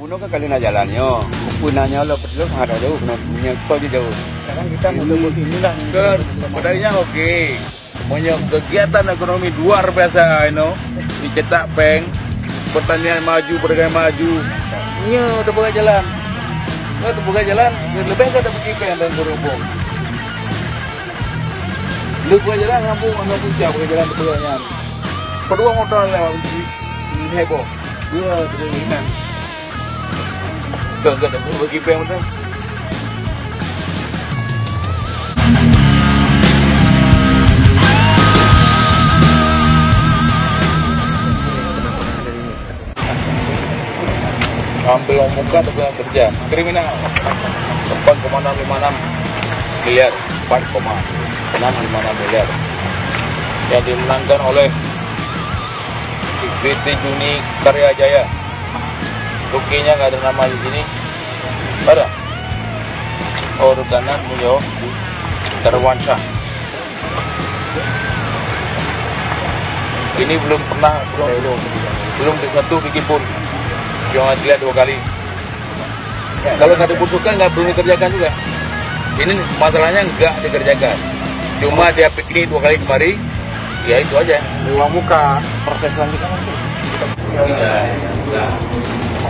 Puno kan kali na jalannya, punanya lo perlu ada jauh, punya so jauh. Sekarang kita mau ini lah. Kan, modalnya oke. Punya kegiatan ekonomi luar biasa, dicetak bank, pertanian maju, perdagangan maju. Iya, udah buka jalan. Udah buka jalan, lebih ada pergi bank dan berhubung. Lu buka jalan, ngampung siapa buka jalan perdagangan. Kedua modal lewat heboh. Dua sedemikian. Enggak ada bagi bank betul. Ambil muka atau yang kerja kriminal 4,656 miliar 4,656 miliar yang dimenangkan oleh PT Juni Karya Jaya. Rukinya nggak ada nama di sini. Ada. Oh, rekanan beliau Terwansyah. Ini belum disentuh bikin pun. Jangan dilihat 2 kali. Kalau nggak dibutuhkan nggak perlu dikerjakan juga. Ini masalahnya nggak dikerjakan. Cuma dia piknik 2 kali kemari. Ya itu aja. Uang muka proses selanjutnya nanti.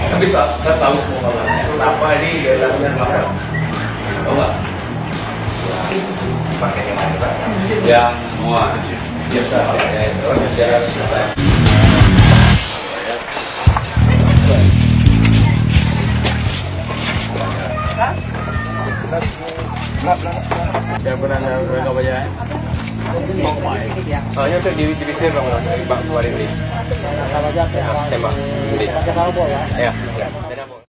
Tapi saya tahu kenapa ini dalamnya apa? Tahu nggak? Pakai yang mana Pak? Yang muat biasa pakai biasa. Yang pernah nggak banyak. Bang Mai. Hanya untuk diri sendiri bang dari bang kemarin ini. Tembak. Ya.